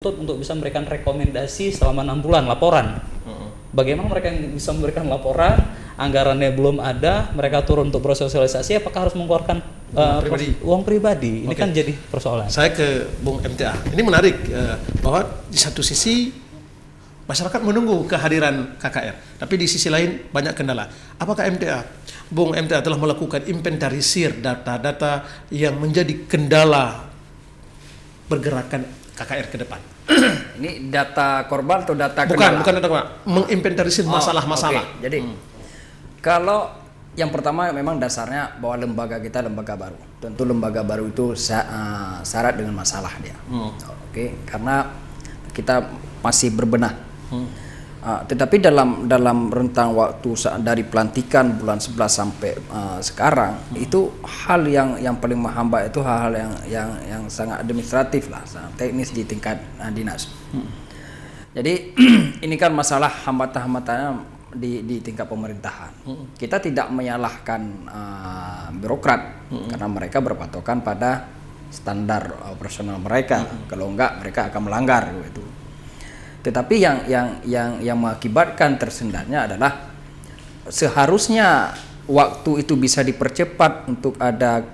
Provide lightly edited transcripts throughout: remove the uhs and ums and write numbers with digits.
untuk bisa memberikan rekomendasi selama 6 bulan laporan. Bagaimana mereka yang bisa memberikan laporan, anggarannya belum ada, mereka turun untuk bersosialisasi, apakah harus mengeluarkan uang pribadi? Ini kan jadi persoalan. Saya ke Bung MTA. Ini menarik bahwa di satu sisi masyarakat menunggu kehadiran KKR, tapi di sisi lain banyak kendala. Apakah Bung MTA telah melakukan inventarisir data-data yang menjadi kendala pergerakan KKR ke depan? Ini data korban atau data kendala? Bukan data korban, menginventarisir masalah-masalah. Okay. Jadi kalau yang pertama memang dasarnya bahwa lembaga kita lembaga baru. Tentu lembaga baru itu syarat dengan masalah dia. Oke, karena kita masih berbenah. Tetapi dalam rentang waktu dari pelantikan bulan 11 sampai sekarang itu hal yang paling menghambat itu hal-hal yang sangat administratif lah, sangat teknis di tingkat dinas. Jadi ini kan masalah hambatan-hambatannya di tingkat pemerintahan. Kita tidak menyalahkan birokrat karena mereka berpatokan pada standar operasional mereka. Kalau enggak mereka akan melanggar gitu. Tetapi yang mengakibatkan tersendatnya adalah seharusnya waktu itu bisa dipercepat untuk ada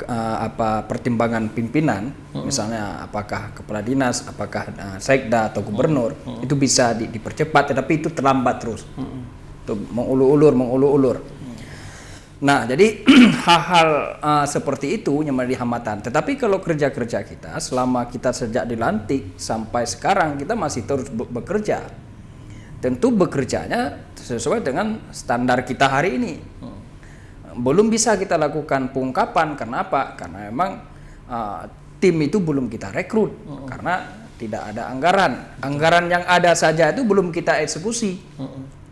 pertimbangan pimpinan, misalnya apakah kepala dinas, apakah sekda atau gubernur, itu bisa dipercepat, tetapi itu terlambat terus, mengulur-ulur. Nah, jadi hal-hal seperti itu yang menjadi hambatan. Tetapi kalau kerja-kerja kita selama kita sejak dilantik sampai sekarang kita masih terus bekerja. Tentu bekerjanya sesuai dengan standar kita hari ini. Belum bisa kita lakukan pengungkapan. Kenapa? Karena memang tim itu belum kita rekrut karena tidak ada anggaran. Anggaran yang ada saja itu belum kita eksekusi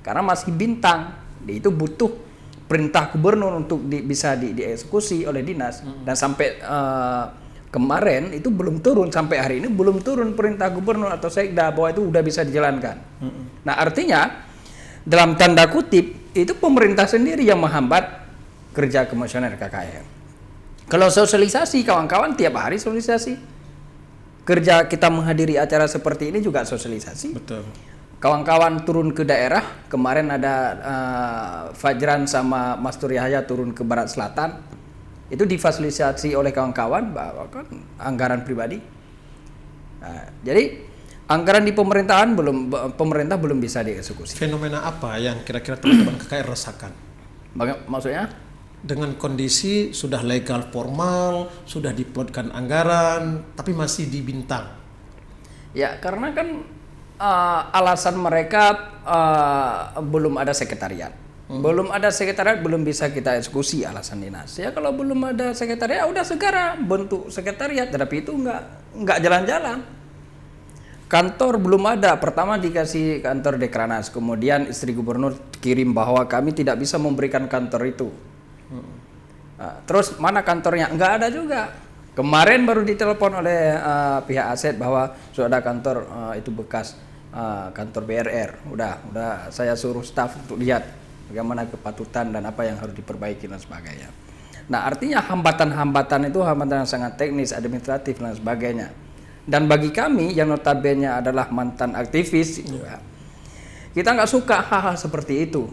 karena masih bintang. Itu butuh perintah gubernur untuk bisa dieksekusi oleh dinas, dan sampai kemarin itu belum turun, sampai hari ini belum turun perintah gubernur atau sekda bahwa itu udah bisa dijalankan. Nah, artinya dalam tanda kutip itu pemerintah sendiri yang menghambat kerja komisioner KKR. Kalau sosialisasi, kawan-kawan tiap hari sosialisasi. Kerja kita menghadiri acara seperti ini juga sosialisasi. Betul. Kawan-kawan turun ke daerah, kemarin ada Fajran sama Mas Tur Yahya turun ke Barat Selatan, itu difasilitasi oleh kawan-kawan bahwa kan anggaran pribadi. Nah, jadi anggaran di pemerintah belum bisa dieksekusi. Fenomena apa yang kira-kira teman-teman KKR rasakan? Maksudnya? Dengan kondisi sudah legal formal, sudah diplotkan anggaran, tapi masih di bintang. Ya, karena kan alasan mereka belum ada sekretariat. Belum ada sekretariat, belum bisa kita eksekusi alasan dinas. Ya kalau belum ada sekretariat, udah segera bentuk sekretariat, tetapi itu nggak jalan-jalan. Kantor belum ada, pertama dikasih kantor Dekranaz, kemudian istri gubernur kirim bahwa kami tidak bisa memberikan kantor itu. Terus mana kantornya? Nggak ada juga. Kemarin baru ditelepon oleh pihak aset bahwa sudah ada kantor itu bekas kantor BRR. Udah saya suruh staf untuk lihat bagaimana kepatutan dan apa yang harus diperbaiki dan sebagainya. Nah, artinya hambatan-hambatan itu hambatan yang sangat teknis, administratif dan sebagainya. Dan bagi kami yang notabene adalah mantan aktivis, kita nggak suka hal-hal seperti itu.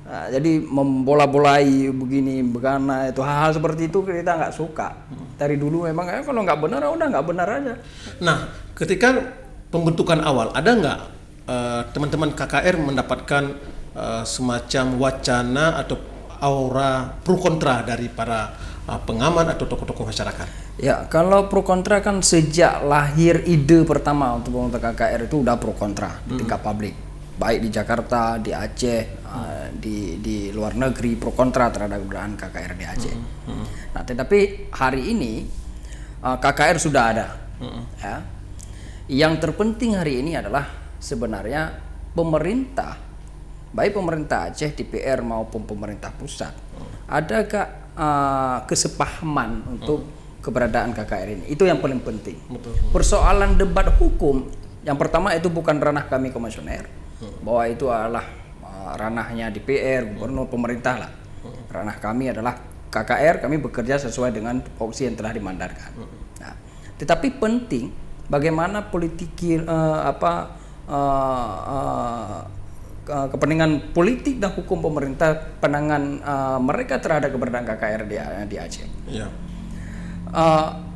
Nah, jadi membola-bolai begini, begana, itu hal-hal seperti itu kita nggak suka. Dari dulu memang kalau nggak benar, udah nggak benar aja. Nah, ketika pembentukan awal, ada nggak teman-teman KKR mendapatkan semacam wacana atau aura pro kontra dari para pengamat atau tokoh-tokoh masyarakat? Ya, kalau pro kontra kan sejak lahir ide pertama untuk pembentukan KKR itu udah pro kontra di tingkat publik. Baik di Jakarta, di Aceh, di luar negeri pro kontra terhadap keberadaan KKR di Aceh. Nah, tetapi hari ini KKR sudah ada. Ya. Yang terpenting hari ini adalah sebenarnya pemerintah, baik pemerintah Aceh, DPR maupun pemerintah pusat, adakah kesepahaman untuk keberadaan KKR ini? Itu yang paling penting. Betul. Persoalan debat hukum, yang pertama itu bukan ranah kami komisioner, bahwa itu adalah ranahnya DPR, gubernur, pemerintah lah. Ranah kami adalah KKR, kami bekerja sesuai dengan opsi yang telah dimandatkan. Nah, tetapi penting bagaimana kepentingan politik dan hukum pemerintah penangan mereka terhadap keberadaan KKR di Aceh. Ya.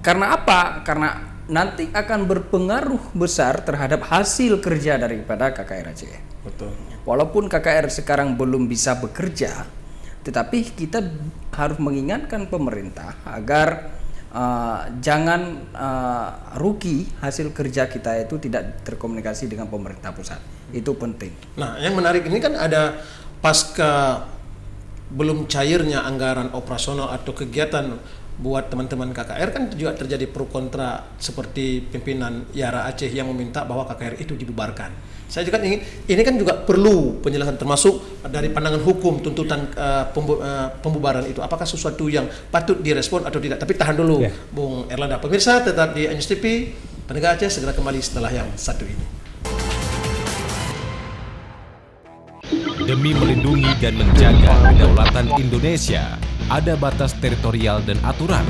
Karena apa? Karena nanti akan berpengaruh besar terhadap hasil kerja daripada KKR Aceh. Betul. Walaupun KKR sekarang belum bisa bekerja, tetapi kita harus mengingatkan pemerintah agar jangan rugi hasil kerja kita itu tidak terkomunikasi dengan pemerintah pusat. Itu penting. Nah, yang menarik ini kan ada pasca belum cairnya anggaran operasional atau kegiatan buat teman-teman KKR kan juga terjadi pro kontra seperti pimpinan Yara Aceh yang meminta bahwa KKR itu dibubarkan. Saya juga ingin, ini kan juga perlu penjelasan termasuk dari pandangan hukum tuntutan pembubaran itu. Apakah sesuatu yang patut direspon atau tidak? Tapi tahan dulu, Bung Erlanda. Pemirsa tetap di News TV, Penegak Aceh segera kembali setelah yang satu ini. Demi melindungi dan menjaga kedaulatan Indonesia, ada batas teritorial dan aturan.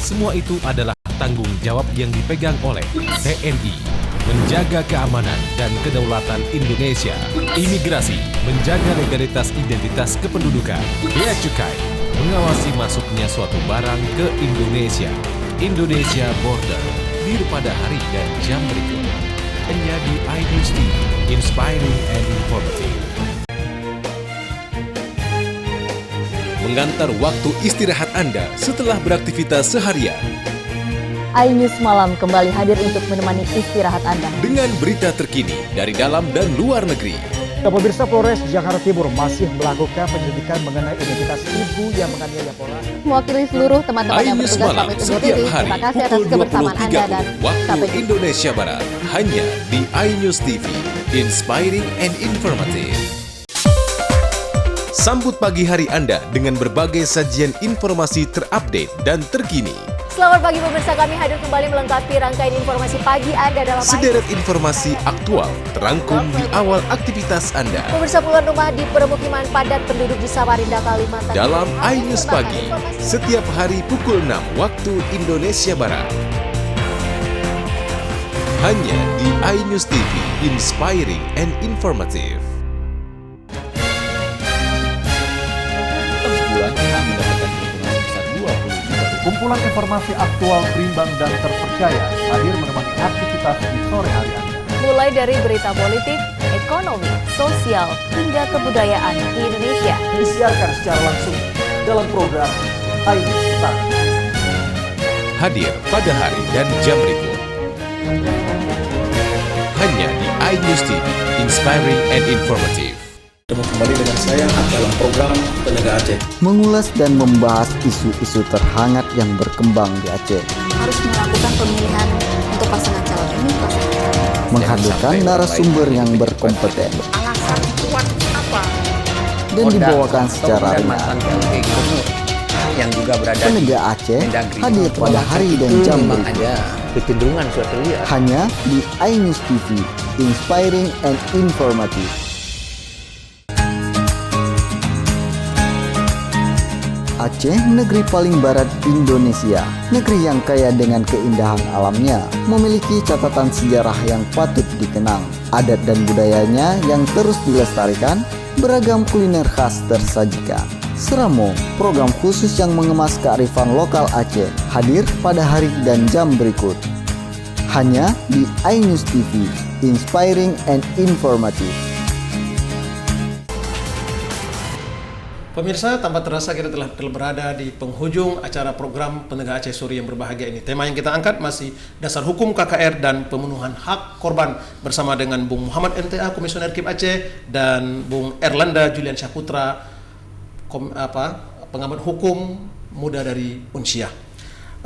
Semua itu adalah tanggung jawab yang dipegang oleh TNI. Menjaga keamanan dan kedaulatan Indonesia. Imigrasi, menjaga legalitas identitas kependudukan. Bea Cukai, mengawasi masuknya suatu barang ke Indonesia. Indonesia Border, hadir pada hari dan jam berikut. Hanya di iNews TV, inspiring and informative. Mengantar waktu istirahat Anda setelah beraktivitas seharian. iNews Malam kembali hadir untuk menemani istirahat Anda. Dengan berita terkini dari dalam dan luar negeri. Pemirsa, Polres Jakarta Timur masih melakukan penyelidikan mengenai identitas ibu yang menganiaya Pola. Mewakili seluruh teman-teman yang iNews bertugas Malam pamit undur setiap diri. hari Terima kasih atas pukul kebersamaan Anda 20.30 dan waktu sampai jumpa. Indonesia Barat. Hanya di iNews TV, inspiring and informative. Sambut pagi hari Anda dengan berbagai sajian informasi terupdate dan terkini. Selamat pagi pemirsa, kami hadir kembali melengkapi rangkaian informasi pagi Anda dalam Sederet informasi aktual terangkum di awal aktivitas Anda. Pemirsa, puluhan rumah di permukiman padat penduduk di Samarinda, Kalimantan. Dalam iNews Pagi, setiap hari pukul 6 waktu Indonesia Barat. Hanya di iNews TV, inspiring and informative. Kumpulan informasi aktual, berimbang dan terpercaya hadir menemani aktivitas di sore hari Anda. Mulai dari berita politik, ekonomi, sosial, hingga kebudayaan di Indonesia. Disiarkan secara langsung dalam program iNews Pagi. Hadir pada hari dan jam berikut. Hanya di iNews TV, inspiring and informative. Ketemu kembali dengan saya dalam program Penegak Aceh. Mengulas dan membahas isu-isu terhangat yang berkembang di Aceh. Harus melakukan pemilihan untuk pasangan calon ini, pasangan calon. Menghadirkan narasumber yang berkompeten. Alasan kuat apa? Dan dibawakan secara ringan. Yang juga berada Penegak Aceh hadir pada hari dan jam berikut. ada kecenderungan suatu lihat. Hanya di iNews TV, inspiring and informative. Aceh, negeri paling barat Indonesia, negeri yang kaya dengan keindahan alamnya, memiliki catatan sejarah yang patut dikenang. Adat dan budayanya yang terus dilestarikan, beragam kuliner khas tersajikan. Seramo, program khusus yang mengemas kearifan lokal Aceh, hadir pada hari dan jam berikut. Hanya di iNews TV, inspiring and informative. Pemirsa, tanpa terasa kita telah berada di penghujung acara program Penegak Aceh Sore yang berbahagia ini. Tema yang kita angkat masih dasar hukum KKR dan pemenuhan hak korban bersama dengan Bung Muhammad MTA, Komisioner KIP Aceh, dan Bung Erlanda Julian Syahputra, pengamat hukum muda dari Unsyah.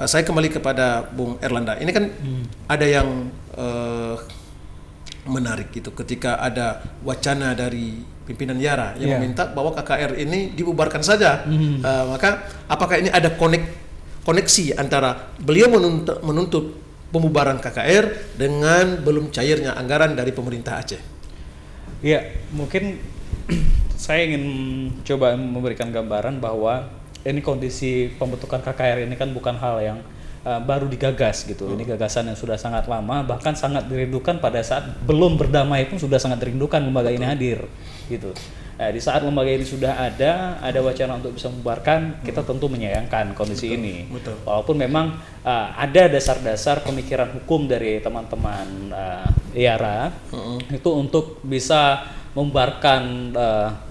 Saya kembali kepada Bung Erlanda. Ini kan ada yang menarik gitu ketika ada wacana dari pimpinan Yara yang meminta bahwa KKR ini dibubarkan saja. Maka apakah ini ada koneksi antara beliau menuntut pembubaran KKR dengan belum cairnya anggaran dari pemerintah Aceh? Ya, mungkin saya ingin coba memberikan gambaran bahwa ini kondisi pembentukan KKR ini kan bukan hal yang baru digagas gitu. Ini gagasan yang sudah sangat lama, bahkan sangat dirindukan pada saat belum berdamai pun sudah sangat dirindukan lembaga ini hadir gitu. Di saat lembaga ini sudah ada wacana untuk bisa membubarkan, kita tentu menyayangkan kondisi ini. Walaupun memang ada dasar-dasar pemikiran hukum dari teman-teman IARA itu untuk bisa membubarkan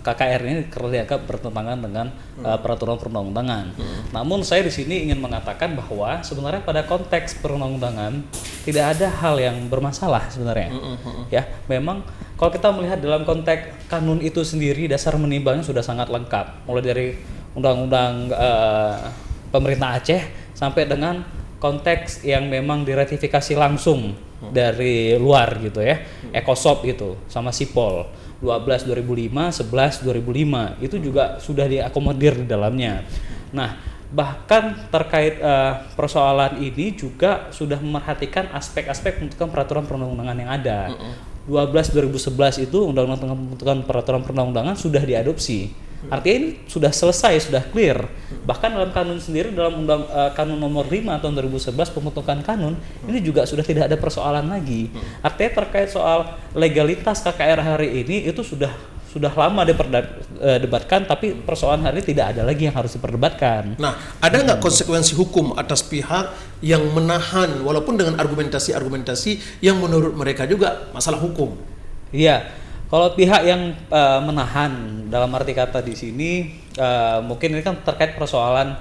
KKR ini karena dianggap bertentangan dengan peraturan perundang-undangan. Namun saya di sini ingin mengatakan bahwa sebenarnya pada konteks perundang-undangan tidak ada hal yang bermasalah sebenarnya. Ya, memang kalau kita melihat dalam konteks kanun itu sendiri, dasar menimbangnya sudah sangat lengkap, mulai dari undang-undang pemerintah Aceh sampai dengan konteks yang memang diratifikasi langsung dari luar gitu ya, ECOSOP gitu sama SIPOL 12 2005, 11 2005 itu juga sudah diakomodir di dalamnya. Nah, bahkan terkait persoalan ini juga sudah memerhatikan aspek-aspek pembentukan peraturan perundang-undangan yang ada. 12 2011 itu undang-undang pembentukan peraturan perundang-undangan sudah diadopsi. Artinya ini sudah selesai, sudah clear. Bahkan dalam kanun sendiri, dalam kanun nomor 5 tahun 2011 pembentukan kanun, ini juga sudah tidak ada persoalan lagi. Artinya terkait soal legalitas KKR hari ini itu sudah lama diperdebatkan, tapi persoalan hari ini tidak ada lagi yang harus diperdebatkan. Nah, ada nggak konsekuensi hukum atas pihak yang menahan walaupun dengan argumentasi yang menurut mereka juga masalah hukum? Iya, kalau pihak yang menahan dalam arti kata di sini mungkin ini kan terkait persoalan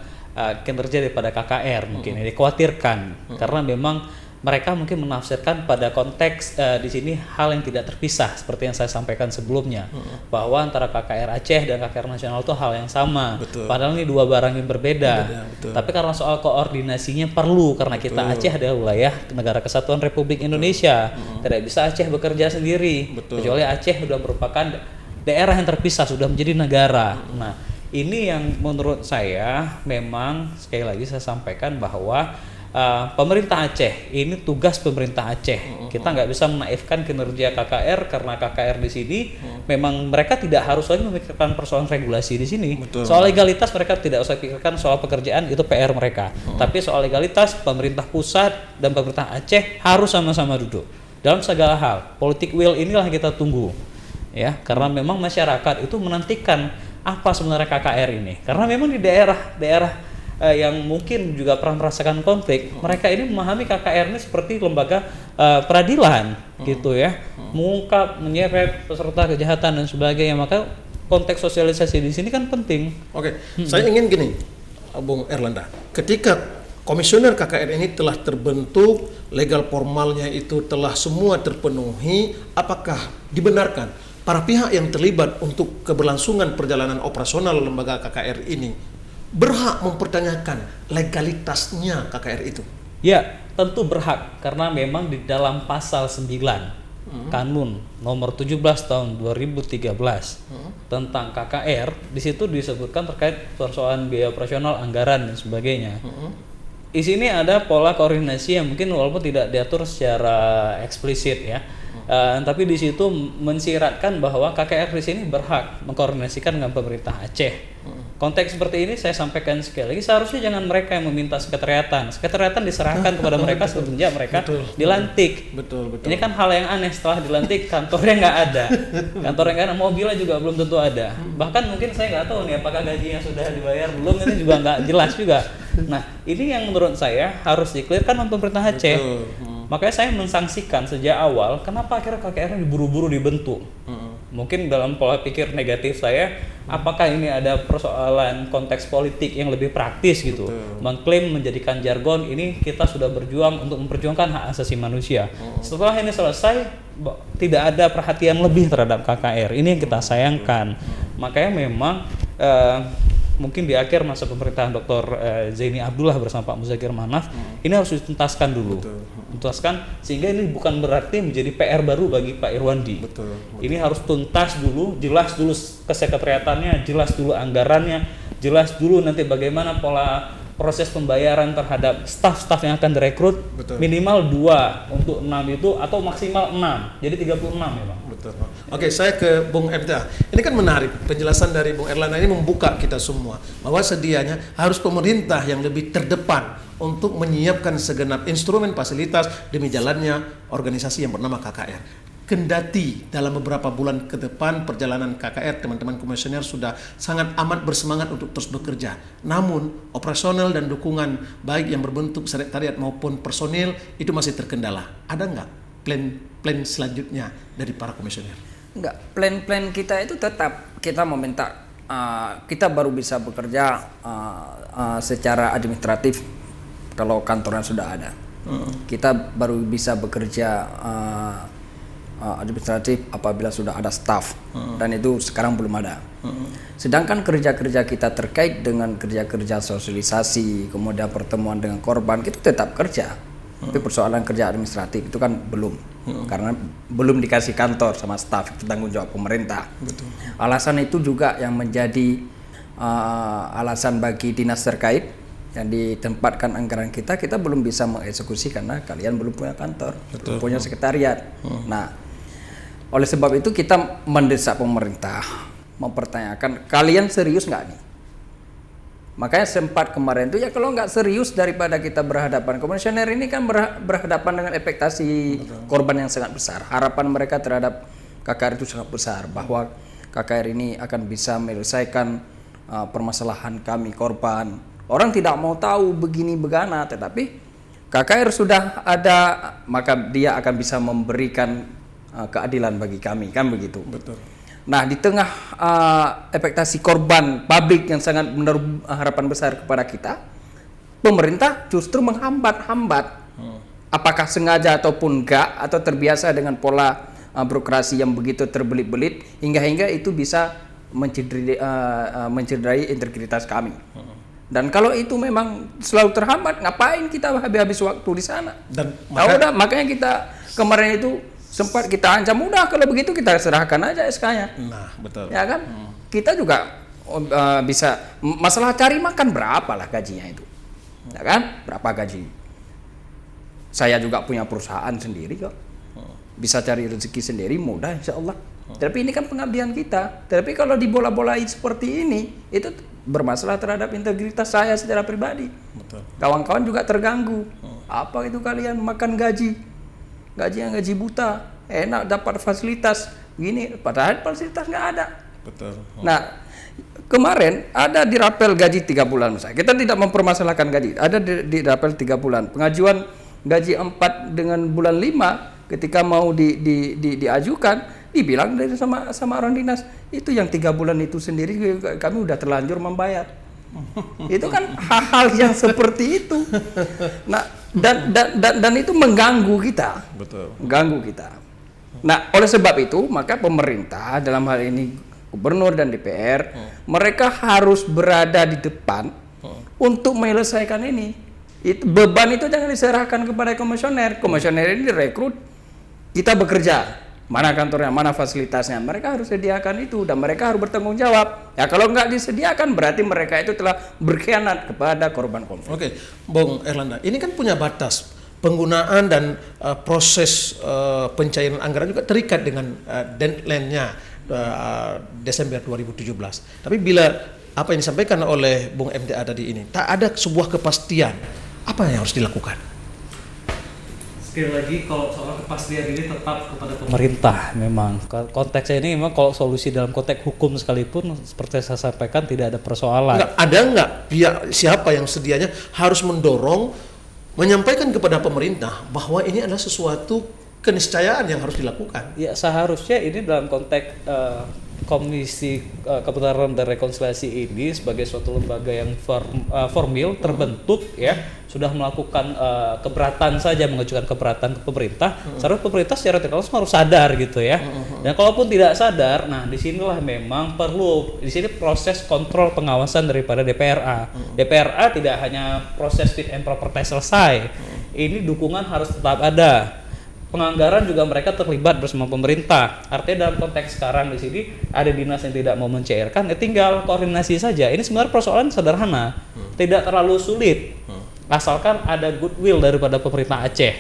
kinerja daripada KKR mungkin ini dikhawatirkan karena memang mereka mungkin menafsirkan pada konteks di sini hal yang tidak terpisah seperti yang saya sampaikan sebelumnya bahwa antara KKR Aceh dan KKR nasional itu hal yang sama. Padahal ini dua barang yang berbeda. Tapi karena soal koordinasinya perlu karena kita Aceh adalah wilayah Negara Kesatuan Republik Indonesia. Tidak bisa Aceh bekerja sendiri kecuali Aceh sudah merupakan daerah yang terpisah, sudah menjadi negara. Nah, ini yang menurut saya memang sekali lagi saya sampaikan bahwa pemerintah Aceh, ini tugas pemerintah Aceh. Kita nggak bisa menaifkan kinerja KKR karena KKR di sini memang mereka tidak harus lagi memikirkan persoalan regulasi di sini. Soal legalitas mereka tidak usah pikirkan, soal pekerjaan itu PR mereka. Tapi soal legalitas pemerintah pusat dan pemerintah Aceh harus sama-sama duduk dalam segala hal. Politik will inilah kita tunggu, ya, karena memang masyarakat itu menantikan apa sebenarnya KKR ini. Karena memang di daerah yang mungkin juga pernah merasakan konflik, mereka ini memahami KKR ini seperti lembaga peradilan gitu ya, mengungkap, menyeret peserta kejahatan dan sebagainya. Maka konteks sosialisasi di sini kan penting. Saya ingin gini, Bung Erlanda, ketika komisioner KKR ini telah terbentuk, legal formalnya itu telah semua terpenuhi, apakah dibenarkan para pihak yang terlibat untuk keberlangsungan perjalanan operasional lembaga KKR ini berhak mempertanyakan legalitasnya KKR itu? Ya, tentu berhak karena memang di dalam pasal 9 Kanun nomor 17 tahun 2013 tentang KKR, di situ disebutkan terkait persoalan biaya operasional, anggaran dan sebagainya. Di sini ada pola koordinasi yang mungkin walaupun tidak diatur secara eksplisit ya. Tapi di situ mensiratkan bahwa KKR di sini berhak mengkoordinasikan dengan pemerintah Aceh. Konteks seperti ini saya sampaikan sekali lagi, seharusnya jangan mereka yang meminta sekretariatan. Sekretariatan diserahkan kepada mereka semenjak mereka dilantik. Ini kan hal yang aneh, setelah dilantik kantornya nggak ada, mobilnya juga belum tentu ada. Bahkan mungkin saya nggak tahu nih apakah gajinya sudah dibayar belum, ini juga nggak jelas juga. Nah, ini yang menurut saya harus di-clearkan oleh pemerintah Aceh. Makanya saya mensangsikan sejak awal kenapa akhirnya KKR diburu-buru dibentuk. Mungkin dalam pola pikir negatif saya, apakah ini ada persoalan konteks politik yang lebih praktis gitu, mengklaim menjadikan jargon ini kita sudah berjuang untuk memperjuangkan hak asasi manusia. Setelah ini selesai, tidak ada perhatian lebih terhadap KKR. Ini yang kita sayangkan. Makanya memang mungkin di akhir masa pemerintahan Dr. Zaini Abdullah bersama Pak Muzakir Manaf, ini harus dituntaskan dulu. Tuntaskan sehingga ini bukan berarti menjadi PR baru bagi Pak Irwandi. Ini harus tuntas dulu, jelas dulu kesekretariatannya, jelas dulu anggarannya, jelas dulu nanti bagaimana pola proses pembayaran terhadap staf-staf yang akan direkrut. Minimal 2 untuk 6 itu atau maksimal 6. Jadi 36 ya Bang. Oke, saya ke Bung MTA. Ini kan menarik penjelasan dari Bung Erlanda, ini membuka kita semua bahwa sedianya harus pemerintah yang lebih terdepan untuk menyiapkan segenap instrumen fasilitas demi jalannya organisasi yang bernama KKR. Kendati dalam beberapa bulan ke depan perjalanan KKR, teman-teman komisioner sudah sangat amat bersemangat untuk terus bekerja. Namun operasional dan dukungan baik yang berbentuk sekretariat maupun personil itu masih terkendala. Ada nggak plan selanjutnya dari para komisioner? Enggak, plan kita itu tetap kita meminta kita baru bisa bekerja secara administratif kalau kantornya sudah ada. Kita baru bisa bekerja administratif apabila sudah ada staff, dan itu sekarang belum ada. Sedangkan kerja-kerja kita terkait dengan kerja-kerja sosialisasi, kemudian pertemuan dengan korban, kita tetap kerja. Tapi persoalan kerja administratif itu kan belum, karena belum dikasih kantor sama staff, itu tanggung jawab pemerintah. Betul. Alasan itu juga yang menjadi alasan bagi dinas terkait yang ditempatkan anggaran kita belum bisa mengeksekusi karena kalian belum punya kantor, belum punya sekretariat. Nah, oleh sebab itu kita mendesak pemerintah, mempertanyakan kalian serius nggak nih? Makanya sempat kemarin itu ya kalau nggak serius daripada kita berhadapan, komisioner ini kan berhadapan dengan ekspektasi korban yang sangat besar. Harapan mereka terhadap KKR itu sangat besar, bahwa KKR ini akan bisa menyelesaikan permasalahan kami korban. Orang tidak mau tahu begini begana, tetapi KKR sudah ada, maka dia akan bisa memberikan keadilan bagi kami, kan begitu. Betul. Nah, di tengah ekspektasi korban publik yang sangat menaruh harapan besar kepada kita, pemerintah justru menghambat. Apakah sengaja ataupun enggak, atau terbiasa dengan pola birokrasi yang begitu terbelit-belit hingga itu bisa mencederai integritas kami. Dan kalau itu memang selalu terhambat, ngapain kita habis waktu di sana? Dan makanya kita kemarin itu sempat kita ancam, udah kalau begitu kita serahkan aja SK-nya. Nah, betul. Ya kan? Kita juga bisa, masalah cari makan berapa lah gajinya itu. Ya kan? Berapa gaji? Saya juga punya perusahaan sendiri kok. Bisa cari rezeki sendiri mudah insya Allah. Tapi ini kan pengabdian kita. Tapi kalau dibola-bolai seperti ini, itu bermasalah terhadap integritas saya secara pribadi. Betul. Kawan-kawan juga terganggu. Apa itu kalian makan gaji yang gaji buta, enak dapat fasilitas gini, padahal fasilitas nggak ada. Betul. Nah, kemarin ada di rapel gaji 3 bulan misalnya. Kita tidak mempermasalahkan gaji. Ada di rapel 3 bulan. Pengajuan gaji 4 dengan bulan 5 ketika mau diajukan, dibilang dari sama orang dinas, itu yang 3 bulan itu sendiri kami udah terlanjur membayar. Itu kan hal-hal yang seperti itu. Nah, dan itu mengganggu kita. Betul. Mengganggu kita. Nah, oleh sebab itu maka pemerintah dalam hal ini gubernur dan DPR, mereka harus berada di depan untuk menyelesaikan ini. Beban itu jangan diserahkan kepada komisioner. Komisioner ini direkrut, kita bekerja. Mana kantornya, mana fasilitasnya, mereka harus sediakan itu dan mereka harus bertanggung jawab. Ya kalau nggak disediakan berarti mereka itu telah berkhianat kepada korban konflik. Oke, Bung Erlanda, ini kan punya batas penggunaan dan proses pencairan anggaran juga terikat dengan deadline-nya Desember 2017. Tapi bila apa yang disampaikan oleh Bung MTA tadi ini, tak ada sebuah kepastian, apa yang harus dilakukan? Sekali lagi kalau soal kepastian ini tetap kepada pemerintah. Memang konteksnya ini memang kalau solusi dalam konteks hukum sekalipun seperti saya sampaikan tidak ada persoalan. Ada nggak pihak siapa yang sedianya harus mendorong menyampaikan kepada pemerintah bahwa ini adalah sesuatu keniscayaan yang harus dilakukan? Ya seharusnya ini dalam konteks Komisi Kebenaran dan Rekonsiliasi ini sebagai suatu lembaga yang formil terbentuk ya, sudah melakukan keberatan saja, mengajukan keberatan ke pemerintah. Seharusnya pemerintah secara tidak langsung harus sadar gitu ya. Dan kalaupun tidak sadar, nah disinilah memang perlu di sini proses kontrol pengawasan daripada DPRA. DPRA tidak hanya proses fit and proper test selesai, ini dukungan harus tetap ada. Penganggaran juga mereka terlibat bersama pemerintah. Artinya dalam konteks sekarang di sini ada dinas yang tidak mau mencairkan, ya tinggal koordinasi saja. Ini sebenarnya persoalan sederhana, tidak terlalu sulit, asalkan ada goodwill daripada pemerintah Aceh.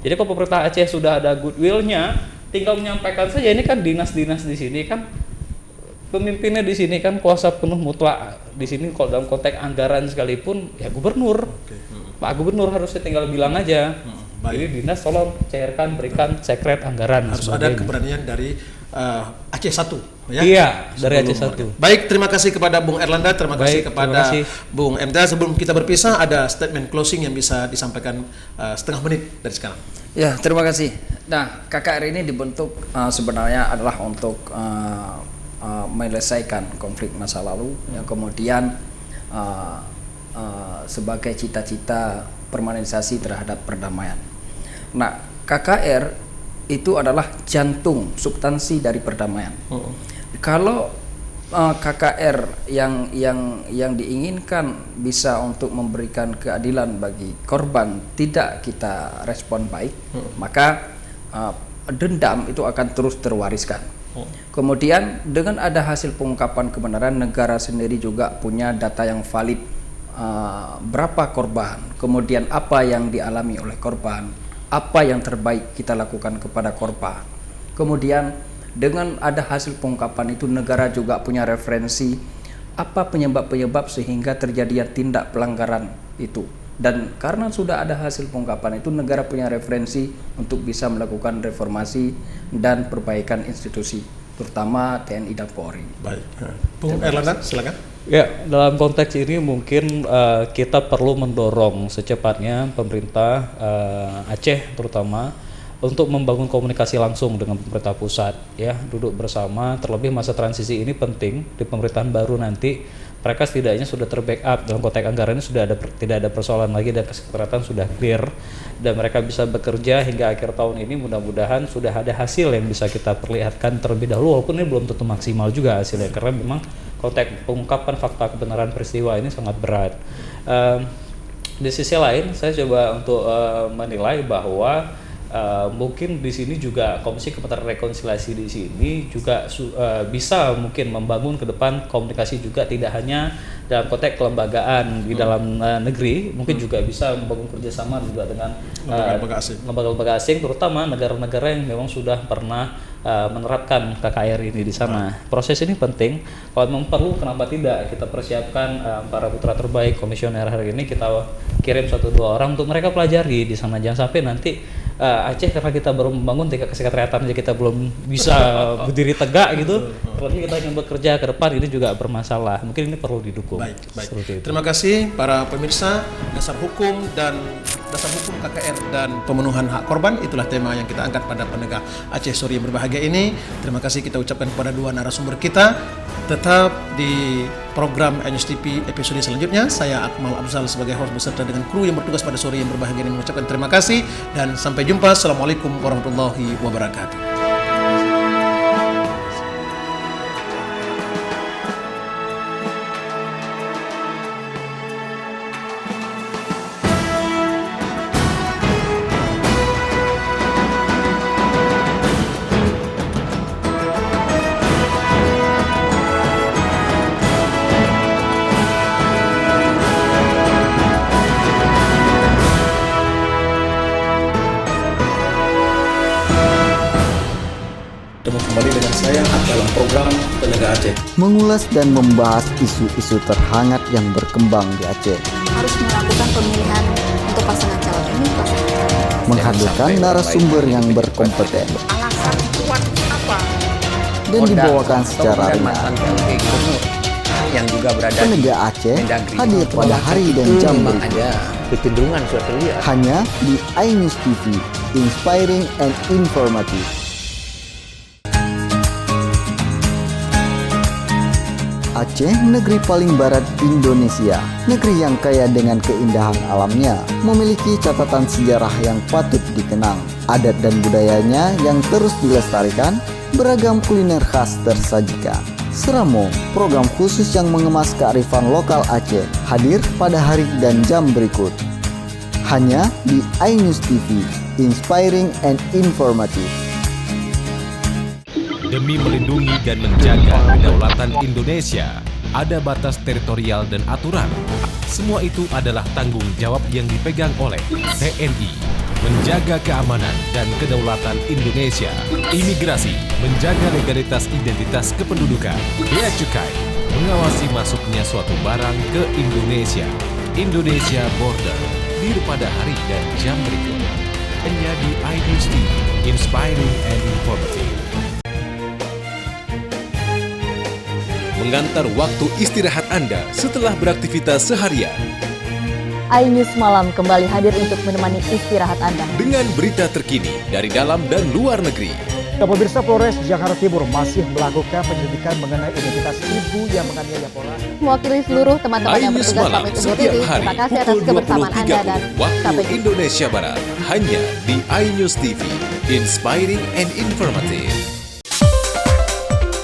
Jadi kalau pemerintah Aceh sudah ada goodwillnya, tinggal menyampaikan saja. Ini kan dinas-dinas di sini kan pemimpinnya di sini kan kuasa penuh mutlak di sini. Kalau dalam konteks anggaran sekalipun ya gubernur. Pak Gubernur harusnya tinggal bilang aja. Jadi dinas tolong cairkan, berikan sekret anggaran. Harus ada keberanian dari Aceh 1 ya. Iya, dari Aceh 1. Baik, terima kasih kepada Bung Erlanda, terima kasih kepada Bung MTA. Sebelum kita berpisah, ada statement closing yang bisa disampaikan setengah menit dari sekarang. Ya, terima kasih. Nah, KKR ini dibentuk sebenarnya adalah untuk menyelesaikan konflik masa lalu yang kemudian sebagai cita-cita permanenisasi terhadap perdamaian. Nah, KKR itu adalah jantung substansi dari perdamaian. Kalau KKR yang diinginkan bisa untuk memberikan keadilan bagi korban tidak kita respon baik, maka dendam itu akan terus terwariskan. Kemudian dengan ada hasil pengungkapan kebenaran, negara sendiri juga punya data yang valid, berapa korban, kemudian apa yang dialami oleh korban, apa yang terbaik kita lakukan kepada korban. Kemudian dengan ada hasil pengungkapan itu, negara juga punya referensi apa penyebab-penyebab sehingga terjadinya tindak pelanggaran itu. Dan karena sudah ada hasil pengungkapan itu, negara punya referensi untuk bisa melakukan reformasi dan perbaikan institusi, terutama TNI dan Polri. Baik, Bung Erlanda, silakan. Ya, dalam konteks ini mungkin kita perlu mendorong secepatnya pemerintah Aceh terutama untuk membangun komunikasi langsung dengan pemerintah pusat, ya, duduk bersama. Terlebih masa transisi ini penting di pemerintahan baru nanti. Mereka setidaknya sudah terbackup dalam konteks anggaran ini, sudah tidak ada persoalan lagi dan kesepakatan sudah clear, dan mereka bisa bekerja hingga akhir tahun ini. Mudah-mudahan sudah ada hasil yang bisa kita perlihatkan terlebih dahulu, walaupun ini belum tentu maksimal juga hasilnya karena memang konteks pengungkapan fakta kebenaran peristiwa ini sangat berat. Di sisi lain, saya coba untuk menilai bahwa mungkin di sini juga Komisi Kementerian Rekonsiliasi di sini juga bisa mungkin membangun ke depan komunikasi juga, tidak hanya dalam konteks kelembagaan di dalam negeri, mungkin juga bisa membangun kerjasama juga dengan lembaga-lembaga asing, terutama negara-negara yang memang sudah pernah menerapkan KKR ini di sana. Proses ini penting. Kalau memang perlu, kenapa tidak kita persiapkan para putra terbaik komisioner hari ini, kita kirim 1-2 orang untuk mereka pelajari di sana. Jangan sampai nanti Aceh karena kita baru membangun tingkat kesehatan aja kita belum bisa berdiri tegak gitu. Terlebih kita ingin bekerja ke depan, ini juga bermasalah. Mungkin ini perlu didukung. Baik. Terima kasih para pemirsa. Dasar hukum KKR dan pemenuhan hak korban, itulah tema yang kita angkat pada penegak Aceh Sore yang berbahagia ini. Terima kasih kita ucapkan kepada 2 narasumber kita. Tetap di program News TV episode selanjutnya. Saya Akmal Abzal sebagai host beserta dengan kru yang bertugas pada sore yang berbahagia ini mengucapkan terima kasih dan sampai jumpa. Assalamualaikum warahmatullahi wabarakatuh. Kembali dengan saya dalam program Penegak Aceh. Mengulas dan membahas isu-isu terhangat yang berkembang di Aceh. Harus melakukan pemilihan untuk pasangan calon ini, Menghadirkan narasumber yang berkompeten. Alasan kuat apa? Dan dibawakan secara ringan. Yang juga berada Penegak Aceh hadir pada hari dan jam berikut. ada kecenderungan suatu lihat. Hanya di iNews TV, inspiring and informative. Aceh, negeri paling barat Indonesia, negeri yang kaya dengan keindahan alamnya, memiliki catatan sejarah yang patut dikenang, adat dan budayanya yang terus dilestarikan, beragam kuliner khas tersajikan. Seramo, program khusus yang mengemas kearifan lokal Aceh, hadir pada hari dan jam berikut. Hanya di iNews TV, inspiring and informative. Demi melindungi dan menjaga kedaulatan Indonesia, ada batas teritorial dan aturan. Semua itu adalah tanggung jawab yang dipegang oleh TNI. Menjaga keamanan dan kedaulatan Indonesia. Imigrasi, menjaga legalitas identitas kependudukan. Bea Cukai, mengawasi masuknya suatu barang ke Indonesia. Indonesia Border, hadir pada hari dan jam berikut. Hanya di iNews TV, inspiring and informative. Mengantar waktu istirahat Anda setelah beraktivitas seharian. iNews Malam kembali hadir untuk menemani istirahat Anda. Dengan berita terkini dari dalam dan luar negeri. Pemirsa, Polres Jakarta Timur masih melakukan penyelidikan mengenai identitas ibu yang menganiaya pola. Mewakili seluruh teman-teman yang iNews bertugas Malam pamit undur setiap diri. hari Terima kasih atas pukul kebersamaan Anda dan 20.30 waktu sampai jumpa. Indonesia Barat. Hanya di iNews TV, inspiring and informative.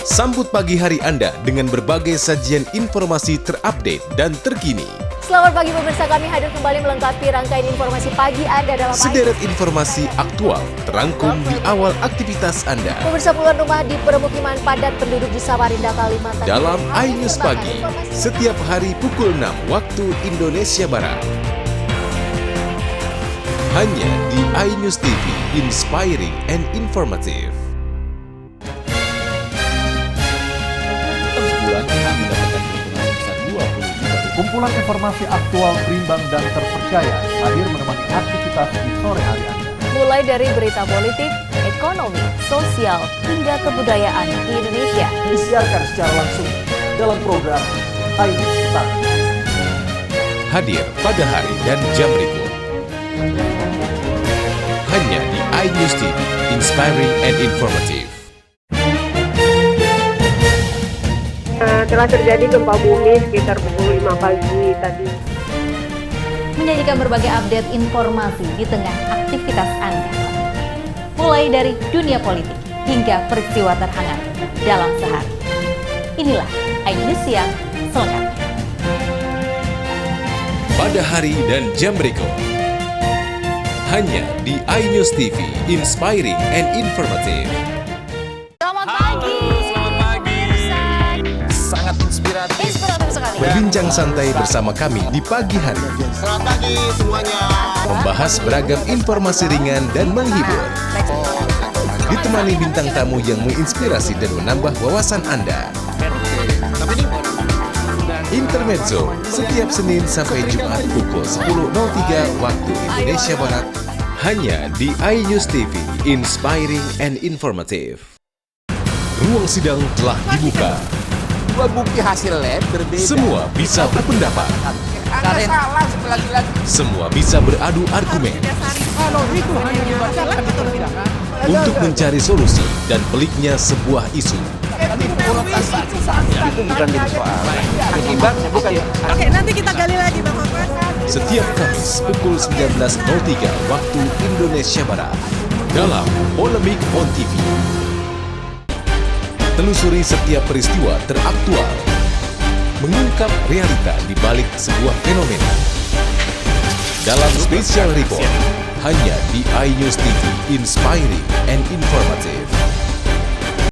Sambut pagi hari Anda dengan berbagai sajian informasi terupdate dan terkini. Selamat pagi pemirsa, kami hadir kembali melengkapi rangkaian informasi pagi Anda dalam Sederet informasi aktual terangkum di awal aktivitas Anda. Pemirsa, puluhan rumah di permukiman padat penduduk di Samarinda, Kalimantan. Dalam iNews Pagi, setiap hari pukul 6 waktu Indonesia Barat. Hanya di iNews TV, inspiring and informative. Sebulan kita mendapatkan keuntungan sebesar 20 juta. Kumpulan informasi aktual, berimbang, dan terpercaya hadir menemani aktivitas di sore hari Anda. Mulai dari berita politik, ekonomi, sosial, hingga kebudayaan di Indonesia. Disiarkan secara langsung dalam program iNews Pagi. Hadir pada hari dan jam berikut. Hanya di iNews TV, inspiring and informative. Telah terjadi gempa bumi sekitar pukul 5 pagi tadi. Menyajikan berbagai update informasi di tengah aktivitas Anda. Mulai dari dunia politik hingga peristiwa terhangat dalam sehari. Inilah iNews Siang selengkapnya. Pada hari dan jam berikut. Hanya di iNews TV, inspiring and informative. Selamat pagi. Selamat pagi. Sangat inspiratif. Inspiratif sekali. Berbincang santai bersama kami di pagi hari. Selamat pagi semuanya. Membahas beragam informasi ringan dan menghibur. Ditemani bintang tamu yang menginspirasi dan menambah wawasan Anda. Intermezzo setiap Senin sampai Jumat pukul 10.03 waktu Indonesia Barat. Hanya di iNews TV, inspiring and informative. Ruang sidang telah dibuka. Dua bukti hasil lab berbeda. Semua bisa berpendapat. Anda salah lagi-lagi. Semua bisa beradu argumen. Kalau itu hanya dibacakan atau tidak. Untuk mencari solusi dan peliknya sebuah isu. Itu bukan jadi soal. Akibatnya bukan. Oke, nanti kita gali lagi Bang Afan. Setiap Kamis pukul 19.03 waktu Indonesia Barat. Dalam Polemik on TV. Telusuri setiap peristiwa teraktual. Mengungkap realita di balik sebuah fenomena. Dalam Special Report. Hanya di iNews TV, inspiring and informative.